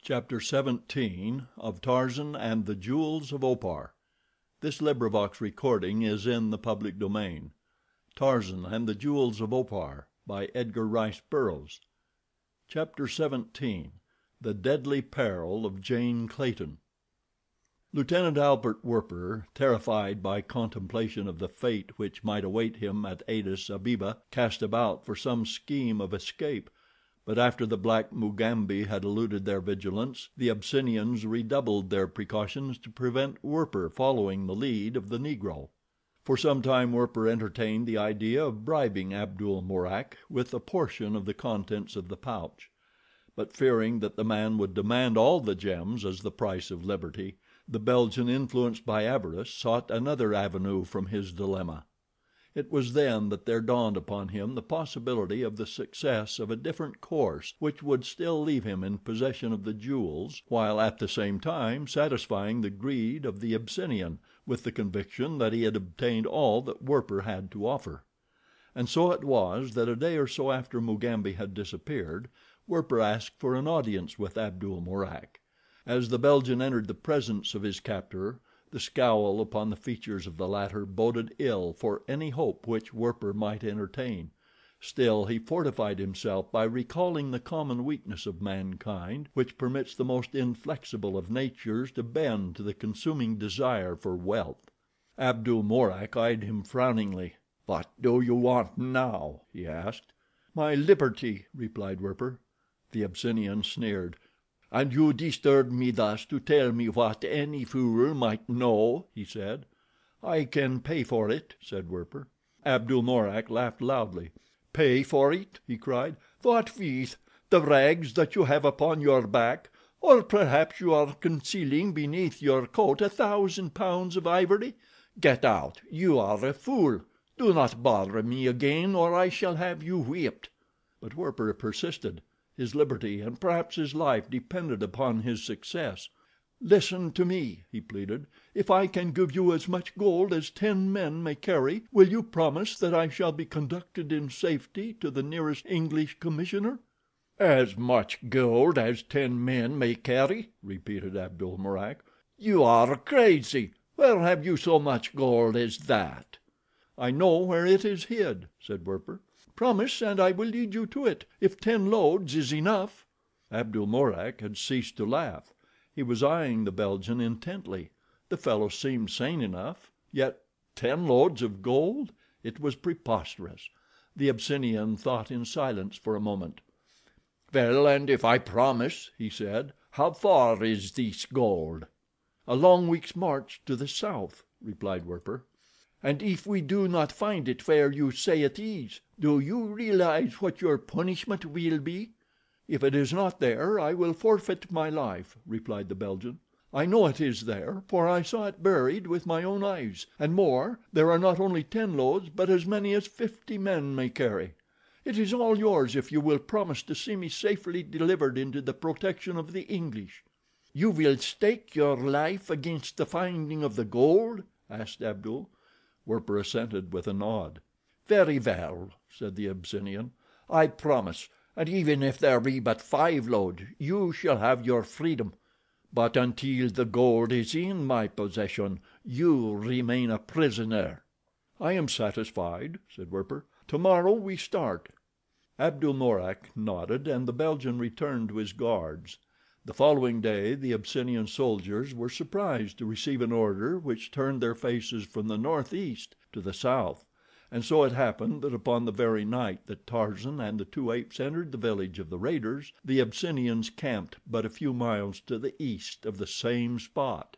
Chapter 17 of Tarzan and the Jewels of Opar. This recording is in the public domain. Tarzan and the Jewels of Opar by Edgar Rice Burroughs. Chapter 17 The Deadly Peril of Jane Clayton. Lieutenant Albert Werper, terrified by contemplation of the fate which might await him at Addis Abeba, cast about for some scheme of escape. But after the black Mugambi had eluded their vigilance, the Abyssinians redoubled their precautions to prevent Werper following the lead of the Negro. For some time Werper entertained the idea of bribing Abdul Mourak with a portion of the contents of the pouch; but fearing that the man would demand all the gems as the price of liberty, the Belgian, influenced by avarice, sought another avenue from his dilemma. It was then that there dawned upon him the possibility of the success of a different course which would still leave him in possession of the jewels, while at the same time satisfying the greed of the Abyssinian with the conviction that he had obtained all that Werper had to offer. And so it was that a day or so after Mugambi had disappeared, Werper asked for an audience with Abdul Mourak. As the Belgian entered the presence of his captor, the scowl upon the features of the latter boded ill for any hope which Werper might entertain. Still he fortified himself by recalling the common weakness of mankind, which permits the most inflexible of natures to bend to the consuming desire for wealth. Abdul Mourak eyed him frowningly. "What do you want now?" he asked. "My liberty," replied Werper. The Abyssinian sneered. "And you disturb me thus to tell me what any fool might know," he said. "I can pay for it," said Werper. Abdul Mourak laughed loudly. "Pay for it?" he cried. "What with? The rags that you have upon your back? Or perhaps you are concealing beneath your coat 1,000 pounds of ivory? Get out. You are a fool. Do not bother me again or I shall have you whipped." But Werper persisted. His liberty and perhaps his life depended upon his success. "Listen to me," he pleaded. "If I can give you as much gold as 10 men may carry, will you promise that I shall be conducted in safety to the nearest English commissioner?" "As much gold as 10 men may carry?" repeated Abdul Mourak. "You are crazy. Where have you so much gold as that?" "I know where it is hid," said Werper. "Promise and I will lead you to it, if 10 loads is enough." Abdul Mourak had ceased to laugh. He was eyeing the Belgian intently. The fellow seemed sane enough, yet 10 loads of gold! It was preposterous. The Abyssinian thought in silence for a moment. "Well, and if I promise," he said, "how far is this gold?" "A long week's march to the south," replied Werper. "And if we do not find it where you say it is, do you realize what your punishment will be?" "If it is not there I will forfeit my life," replied the Belgian. "I know it is there, for I saw it buried with my own eyes, and more, there are not only 10 loads but as many as 50 men may carry. It is all yours if you will promise to see me safely delivered into the protection of the English." "You will stake your life against the finding of the gold?" asked Abdul. Werper assented with a nod. "Very well," said the Abyssinian. "I promise, and even if there be but 5 loads you shall have your freedom; but until the gold is in my possession you remain a prisoner." "I am satisfied," said Werper. "Tomorrow we start." Abdul Mourak nodded and the Belgian returned to his guards. The following day the Abyssinian soldiers were surprised to receive an order which turned their faces from the northeast to the south, and so it happened that upon the very night that Tarzan and the 2 apes entered the village of the raiders, the Abyssinians camped but a few miles to the east of the same spot.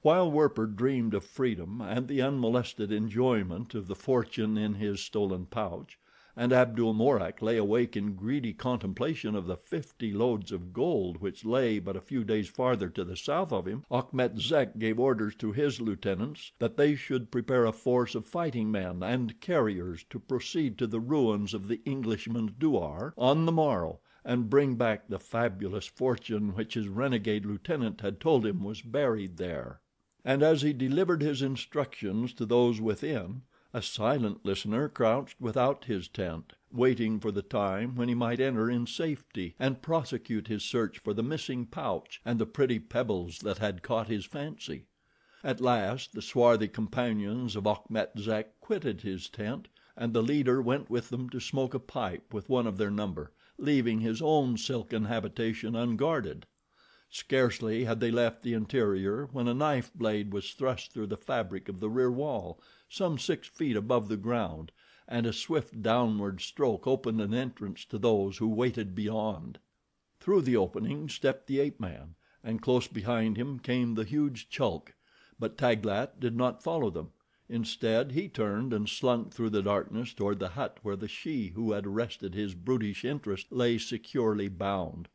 While Werper dreamed of freedom and the unmolested enjoyment of the fortune in his stolen pouch, and Abdul Mourak lay awake in greedy contemplation of the 50 loads of gold which lay but a few days farther to the south of him, Achmet Zek gave orders to his lieutenants that they should prepare a force of fighting men and carriers to proceed to the ruins of the Englishman's douar on the morrow and bring back the fabulous fortune which his renegade lieutenant had told him was buried there. And as he delivered his instructions to those within, a silent listener crouched without his tent, waiting for the time when he might enter in safety and prosecute his search for the missing pouch and the pretty pebbles that had caught his fancy. At last the swarthy companions of Achmet Zek quitted his tent, and the leader went with them to smoke a pipe with one of their number, leaving his own silken habitation unguarded. Scarcely had they left the interior when a knife blade was thrust through the fabric of the rear wall, some 6 feet above the ground, and a swift downward stroke opened an entrance to those who waited beyond. Through the opening stepped the ape man, and close behind him came the huge Chulk; but Taglat did not follow them. Instead, he turned and slunk through the darkness toward the hut where the she who had arrested his brutish interest lay securely bound.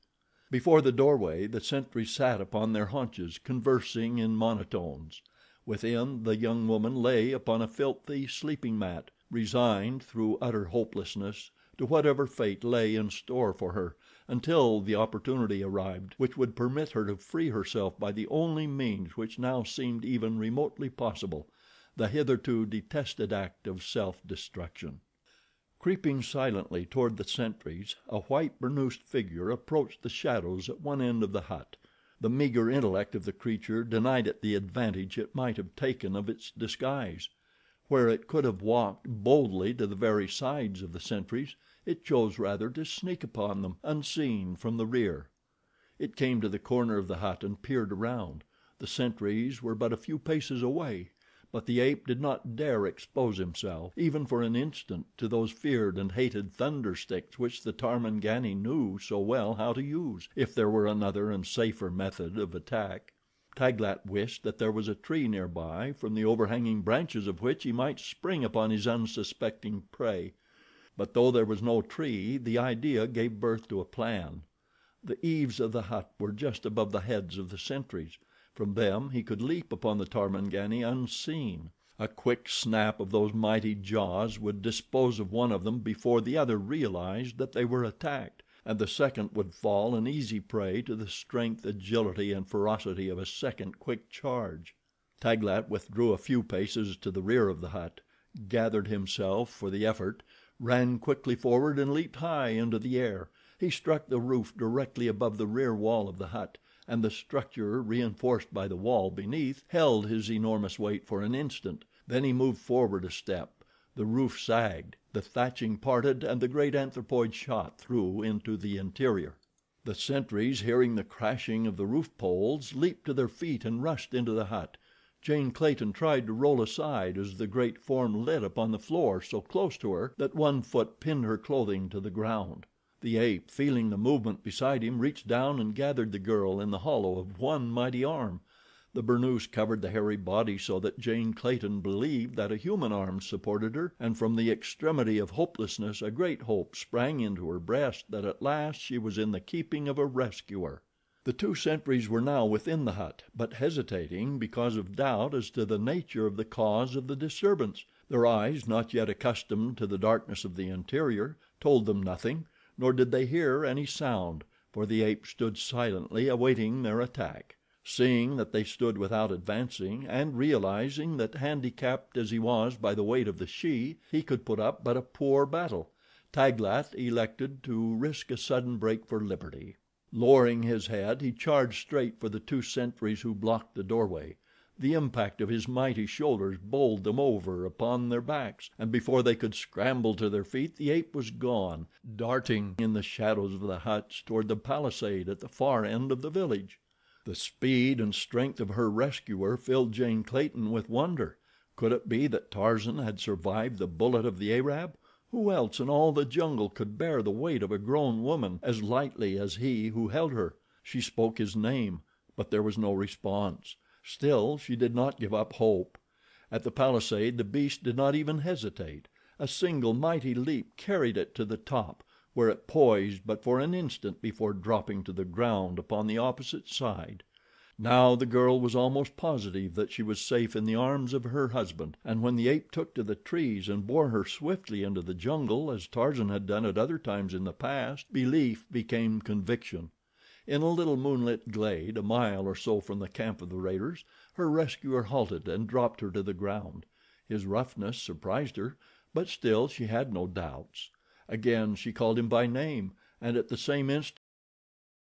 Before the doorway the sentries sat upon their haunches, conversing in monotones. Within, the young woman lay upon a filthy sleeping mat, resigned, through utter hopelessness, to whatever fate lay in store for her, until the opportunity arrived which would permit her to free herself by the only means which now seemed even remotely possible—the hitherto detested act of self-destruction. Creeping silently toward the sentries, a white burnoosed figure approached the shadows at one end of the hut. The meager intellect of the creature denied it the advantage it might have taken of its disguise. Where it could have walked boldly to the very sides of the sentries, it chose rather to sneak upon them, unseen, from the rear. It came to the corner of the hut and peered around. The sentries were but a few paces away, but the ape did not dare expose himself, even for an instant, to those feared and hated thunder sticks which the Tarmangani knew so well how to use, if there were another and safer method of attack. Taglat wished that there was a tree nearby from the overhanging branches of which he might spring upon his unsuspecting prey; but though there was no tree, the idea gave birth to a plan. The eaves of the hut were just above the heads of the sentries. From them he could leap upon the Tarmangani unseen. A quick snap of those mighty jaws would dispose of one of them before the other realized that they were attacked, and the second would fall an easy prey to the strength, agility, and ferocity of a second quick charge. Taglat withdrew a few paces to the rear of the hut, gathered himself for the effort, ran quickly forward and leaped high into the air. He struck the roof directly above the rear wall of the hut, and the structure, reinforced by the wall beneath, held his enormous weight for an instant. Then he moved forward a step. The roof sagged, the thatching parted, and the great anthropoid shot through into the interior. The sentries, hearing the crashing of the roof poles, leaped to their feet and rushed into the hut. Jane Clayton tried to roll aside as the great form lit upon the floor so close to her that one foot pinned her clothing to the ground. The ape, feeling the movement beside him, reached down and gathered the girl in the hollow of one mighty arm. The burnoose covered the hairy body so that Jane Clayton believed that a human arm supported her, and from the extremity of hopelessness a great hope sprang into her breast that at last she was in the keeping of a rescuer. The two sentries were now within the hut, but hesitating because of doubt as to the nature of the cause of the disturbance. Their eyes, not yet accustomed to the darkness of the interior, told them nothing, nor did they hear any sound, for the ape stood silently awaiting their attack. Seeing that they stood without advancing, and realizing that, handicapped as he was by the weight of the she, he could put up but a poor battle, Taglat elected to risk a sudden break for liberty. Lowering his head, he charged straight for the two sentries who blocked the doorway. The impact of his mighty shoulders bowled them over upon their backs, and before they could scramble to their feet the ape was gone, darting in the shadows of the huts toward the palisade at the far end of the village. The speed and strength of her rescuer filled Jane Clayton with wonder. Could it be that Tarzan had survived the bullet of the Arab? Who else in all the jungle could bear the weight of a grown woman as lightly as he who held her? She spoke his name, but there was no response. Still she did not give up hope. At the palisade the beast did not even hesitate. A single mighty leap carried it to the top, where it poised but for an instant before dropping to the ground upon the opposite side. Now the girl was almost positive that she was safe in the arms of her husband, and when the ape took to the trees and bore her swiftly into the jungle, as Tarzan had done at other times in the past, belief became conviction. In a little moonlit glade, a mile or so from the camp of the raiders, her rescuer halted and dropped her to the ground. His roughness surprised her, but still she had no doubts. Again she called him by name, and at the same instant